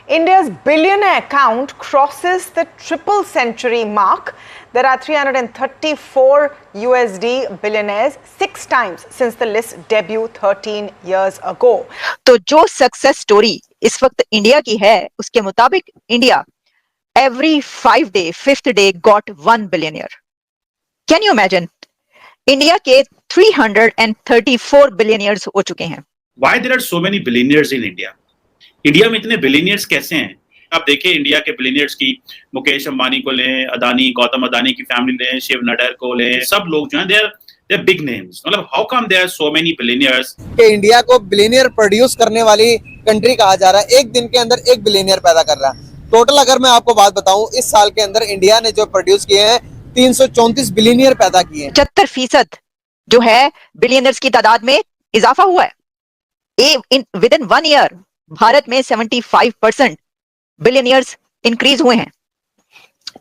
India's billionaire count crosses the triple century mark. There are 334 USD billionaires, 6 times since the list debuted 13 years ago. तो जो success story इस वक्त India की है उसके मुताबिक India every 5 day, 5th day got 1 billionaire. Can you imagine? India के 334 billionaires हो चुके हैं. Why there are so many billionaires in India? India में इतने बिलियनियर्स कैसे हैं? आप देखिए इंडिया के बिलियनियर्स की, मुकेश अंबानी को लें, अदानी, गौतम अदानी की फैमिली लें, शिव नडर को लें, सब लोग जो हैं they are big names. मतलब how come there are so many billionaires? कि इंडिया को बिलियनियर प्रोड्यूस करने वाली कंट्री कहा जा रहा है. एक दिन के अंदर एक बिलियनियर पैदा कर रहा है. टोटल अगर मैं आपको बात बताऊं, इस साल के अंदर इंडिया ने जो प्रोड्यूस किए हैं 334 बिलियनियर पैदा किए हैं. 75% जो है बिलियनर्स की तादाद में इजाफा हुआ है. विद इन 1 ईयर भारत में 75% बिलियनियर्स इंक्रीज हुए हैं.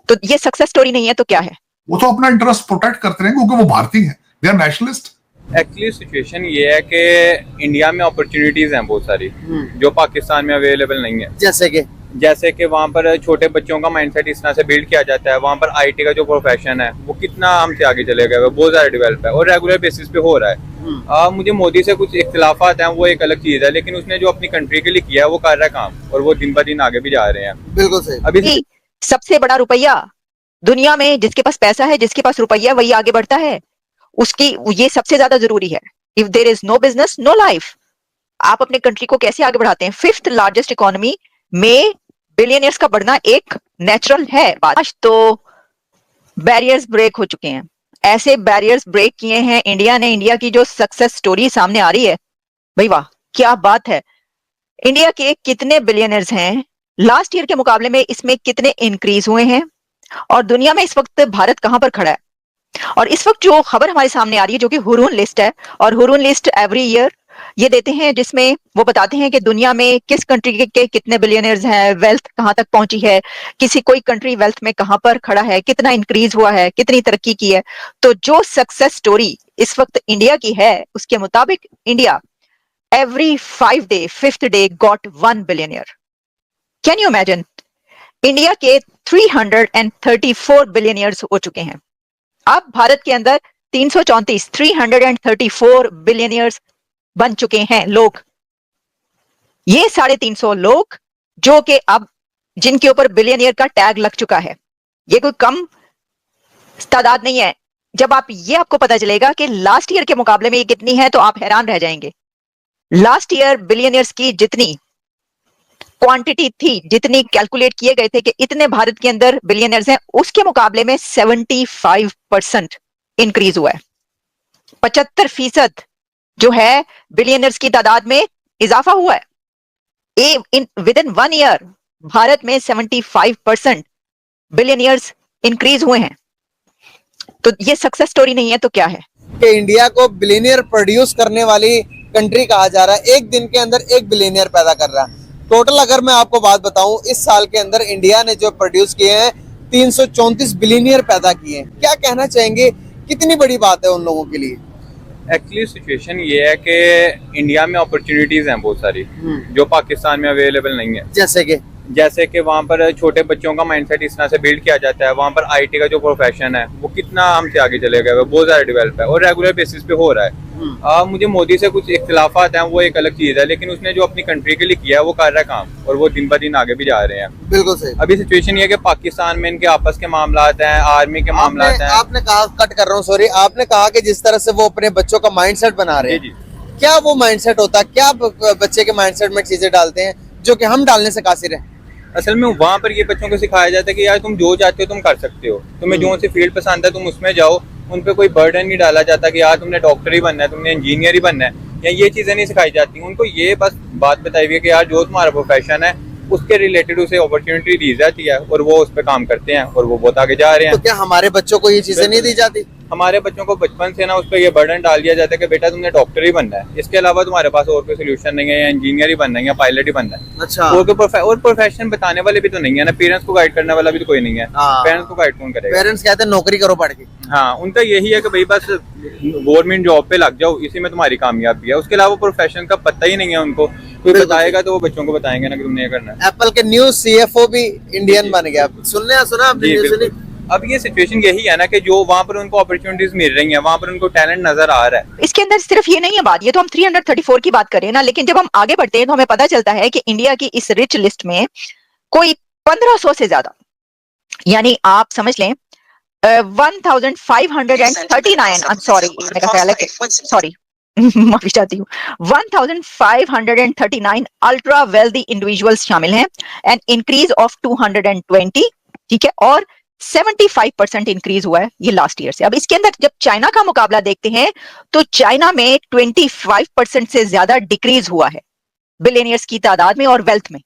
तो ये सक्सेस स्टोरी नहीं है तो क्या है? वो तो अपना इंटरेस्ट प्रोटेक्ट करते रहे क्योंकि वो भारतीय हैं, they are nationalist. Actually situation ये है कि इंडिया में अपॉर्चुनिटीज हैं बहुत सारी जो पाकिस्तान में अवेलेबल नहीं है. जैसे कि वहाँ पर छोटे बच्चों का माइंडसेट इस तरह से बिल्ड किया जाता है. वहाँ पर आईटी का जो प्रोफेशन है वो कितना हमसे आगे चले गए, बहुत ज्यादा डेवलप है और रेगुलर बेसिस पे हो रहा है. मुझे मोदी से कुछ इख्तिलाफात हैं, वो एक अलग चीज है, लेकिन उसने जो अपनी कंट्री के लिए किया है वो कर रहा है काम और वो दिन ब दिन आगे भी जा रहे हैं. बिल्कुल सही. अभी सबसे बड़ा रुपया दुनिया में, जिसके पास पैसा है, जिसके पास रुपया, वही आगे बढ़ता है. उसकी ये सबसे ज्यादा जरूरी है. If there is no business no life. आप अपने कंट्री को कैसे आगे बढ़ाते हैं? 5th लार्जेस्ट इकोनॉमी में बिलियनियर्स का बढ़ना एक नेचुरल है बात. तो बैरियर्स ब्रेक हो चुके हैं. ऐसे बैरियर्स ब्रेक किए हैं इंडिया ने. इंडिया की जो सक्सेस स्टोरी सामने आ रही है, भाई वाह क्या बात है. इंडिया के कितने बिलियनर्स हैं, लास्ट ईयर के मुकाबले में इसमें कितने इंक्रीज हुए हैं, और दुनिया में इस वक्त भारत कहां पर खड़ा है. और इस वक्त जो खबर हमारे सामने आ रही है जो कि हुरून लिस्ट है, और हुरून लिस्ट एवरी ईयर ये देते हैं जिसमें वो बताते हैं कि दुनिया में किस कंट्री के कितने बिलियनर्स हैं, वेल्थ कहां तक पहुंची है, किसी कोई कंट्री वेल्थ में कहां पर खड़ा है, कितना इंक्रीज हुआ है, कितनी तरक्की की है. तो जो सक्सेस स्टोरी इस वक्त इंडिया की है उसके मुताबिक India every 5 day, 5th day got 1 billionaire. Can you imagine? India के 334 बिलियनियर्स हो चुके हैं. अब भारत के अंदर 334 बिलियनियर्स बन चुके हैं लोग. ये 350 लोग जो कि अब जिनके ऊपर बिलियनियर का टैग लग चुका है. ये कोई कम तादाद नहीं है. जब आपको पता चलेगा कि लास्ट ईयर के मुकाबले में ये कितनी है तो आप हैरान रह जाएंगे. लास्ट ईयर बिलियनियर्स की जितनी क्वांटिटी थी, जितनी कैलकुलेट किए गए थे कि इतने भारत के अंदर बिलियनर्स हैं, उसके मुकाबले में 75% इंक्रीज हुआ है. 75% जो है बिलियनर्स की तादाद में इजाफा हुआ है. विद इन 1 ईयर भारत में 75% बिलियनियर्स इंक्रीज हुए हैं. तो ये सक्सेस स्टोरी नहीं है तो क्या है? कि इंडिया को बिलियनियर प्रोड्यूस करने वाली कंट्री कहा जा रहा है. एक दिन के अंदर एक बिलियनियर पैदा कर रहा है. टोटल अगर मैं आपको बात बताऊं, इस साल के अंदर इंडिया ने जो प्रोड्यूस किए हैं 334 बिलियनियर पैदा किए हैं. क्या कहना चाहेंगे, कितनी बड़ी बात है उन लोगों के लिए? एक्चुअली सिचुएशन ये है कि इंडिया में अपॉर्चुनिटीज हैं बहुत सारी जो पाकिस्तान में अवेलेबल नहीं है. जैसे कि वहाँ पर छोटे बच्चों का माइंडसेट इस तरह से बिल्ड किया जाता है. वहाँ पर आईटी का जो प्रोफेशन है वो कितना हमसे आगे चले गए, बहुत ज्यादा डेवलप है और रेगुलर बेसिस पे हो रहा है. मुझे मोदी से कुछ इख्तिलाफात हैं, वो एक अलग चीज है, लेकिन उसने जो अपनी कंट्री के लिए किया है वो कर रहा है काम और वो दिन ब दिन आगे भी जा रहे हैं. बिल्कुल सही. अभी सिचुएशन ये है कि पाकिस्तान में इनके आपस के मामलात हैं, आर्मी के मामलात हैं. आपने कहा, कट कर रहा हूँ सॉरी, आपने कहा कि जिस तरह से वो अपने बच्चों का माइंडसेट बना रहे हैं, क्या वो माइंडसेट होता है? क्या बच्चे के माइंडसेट में चीजें डालते हैं जो कि हम डालने से कासिर है? असल में वहाँ पर ये बच्चों को सिखाया जाता है कि यार तुम जो चाहते हो तुम कर सकते हो, तुम्हें जो सी फील्ड पसंद है तुम उसमें जाओ. उन पे कोई बर्डन नहीं डाला जाता कि यार तुमने डॉक्टर ही बनना है, तुमने इंजीनियर ही बनना है, या ये चीजें नहीं सिखाई जाती. उनको ये बस बात बताई हुई है कि यार जो तुम्हारा प्रोफेशन है उसके रिलेटेड उसे अपॉर्चुनिटी दी जाती है और वो उस पर काम करते हैं और वो बहुत आगे जा रहे हैं. तो क्या हमारे बच्चों को ये चीजें नहीं दी जाती? हमारे बच्चों को बचपन से ना उस पर ये बर्डन डाल दिया जाता है कि बेटा तुमने डॉक्टर ही बनना है, इसके अलावा तुम्हारे पास और कोई सोल्यूशन नहीं है, या इंजीनियर ही बनना है या पायलट ही बनना है. अच्छा. और प्रोफेशन बताने वाले भी तो नहीं है ना, पेरेंट्स को गाइड करने वाला भी तो कोई नहीं है. पेरेंट्स को गाइड कौन करेगा? पेरेंट्स कहते हैं नौकरी करो पढ़ के. हाँ, उनका यही है कि भाई बस गवर्नमेंट जॉब पे लग जाओ, इसी में तुम्हारी कामयाबी है. उसके अलावा प्रोफेशन का पता ही नहीं है उनको. कोई बिल्कुल। बताएगा तो वो बच्चों को बताएंगे ना कि तुमने ये करना है। एप्पल के न्यू सीएफओ भी इंडियन बन गया। सुना आपने जी न्यूज़ सुनी? बिल्कुल। अब ये सिचुएशन यही है ना कि जो वहाँ पर उनको अपॉर्चुनिटीज मिल रही हैं, वहाँ पर उनको टैलेंट नजर आ रहा है। इसके अंदर सिर्फ ये नहीं है बात, ये तो हम 334 की बात करें ना, लेकिन जब हम आगे बढ़ते हैं तो हमें पता चलता है कि इंडिया की इस रिच लिस्ट में कोई 1500 से ज्यादा, यानी आप समझ लें 1539, आई एम सॉरी, मेरा ख्याल है सॉरी माफी चाहती हूँ, 1539 अल्ट्रा वेल्दी इंडिविजुअल्स शामिल हैं, एन इंक्रीज ऑफ 220, ठीक है, और 75% इंक्रीज हुआ है ये लास्ट ईयर से। अब इसके अंदर जब चाइना का मुकाबला देखते हैं तो चाइना में 25% से ज्यादा डिक्रीज हुआ है बिलियनियर्स की तादाद में और वेल्थ में।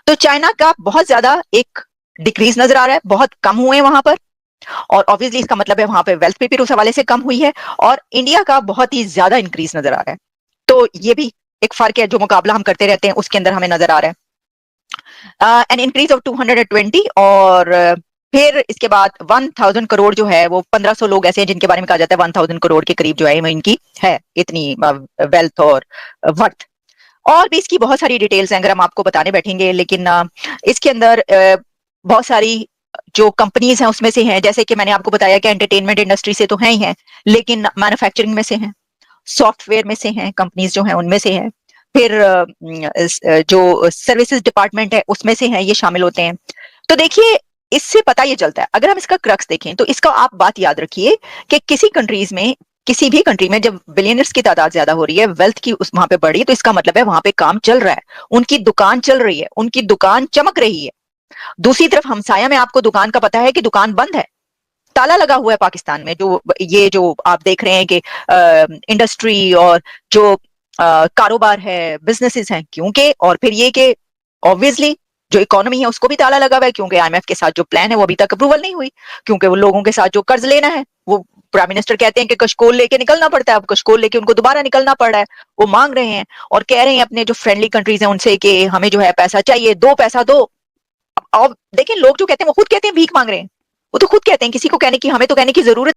तो चाइना का बहुत ज्यादा एक डिक्रीज नजर आ रहा है, बहुत कम हुए हैं वहां पर, और ऑब्वियसली इसका मतलब है वहां पे वेल्थ पे भी उस हवाले से कम हुई है, और इंडिया का बहुत ही ज्यादा इंक्रीज नजर आ रहा है। तो ये भी एक फर्क है जो मुकाबला हम करते रहते हैं उसके अंदर हमें नजर आ रहा है। एन इंक्रीज ऑफ 220, और फिर इसके बाद 1000 करोड़ जो है वो 1500 लोग ऐसे हैं जिनके बारे में कहा जाता है 1000 करोड़ के करीब जो है इनकी है इतनी वेल्थ और वर्थ। और भी इसकी बहुत सारी डिटेल्स हैं अगर हम आपको बताने बैठेंगे, लेकिन इसके अंदर बहुत सारी जो कंपनीज हैं उसमें से हैं, जैसे कि मैंने आपको बताया कि एंटरटेनमेंट इंडस्ट्री से तो है ही हैं, लेकिन मैन्युफैक्चरिंग में से हैं, सॉफ्टवेयर में से हैं, कंपनीज जो हैं उनमें से हैं, फिर जो सर्विसेज डिपार्टमेंट है उसमें से हैं, ये शामिल होते हैं। तो देखिए इससे पता ये चलता है, अगर हम इसका क्रक्स देखें तो इसका आप बात याद रखिए कि किसी कंट्रीज में, किसी भी कंट्री में जब बिलियनर्स की तादाद ज्यादा हो रही है, वेल्थ की उस वहां पे बढ़ रही है, तो इसका मतलब है वहां पे काम चल रहा है, उनकी दुकान चल रही है, उनकी दुकान चमक रही है। दूसरी तरफ हमसाया में आपको दुकान का पता है कि दुकान बंद है, ताला लगा हुआ है पाकिस्तान में। जो ये जो आप देख रहे हैं कि इंडस्ट्री और जो कारोबार है, बिजनेसेस हैं, क्योंकि और फिर ये कि ऑब्वियसली जो इकोनॉमी है उसको भी ताला लगा हुआ है, क्योंकि आईएमएफ के साथ जो प्लान है वो अभी तक अप्रूवल नहीं हुई, क्योंकि वो लोगों के साथ जो कर्ज लेना है वो प्राइम मिनिस्टर कहते हैं कि कशकोल लेके निकलना पड़ता है, अब कशकोल लेके उनको दोबारा निकलना पड़ रहा है। वो मांग रहे हैं और कह रहे हैं अपने जो फ्रेंडली कंट्रीज हैं उनसे कि हमें जो है पैसा चाहिए, दो पैसा दो। अब देखिए लोग जो कहते हैं वो खुद कहते हैं भीख मांग रहे हैं, वो तो खुद कहते हैं, किसी को कहने की, हमें तो कहने की जरूरत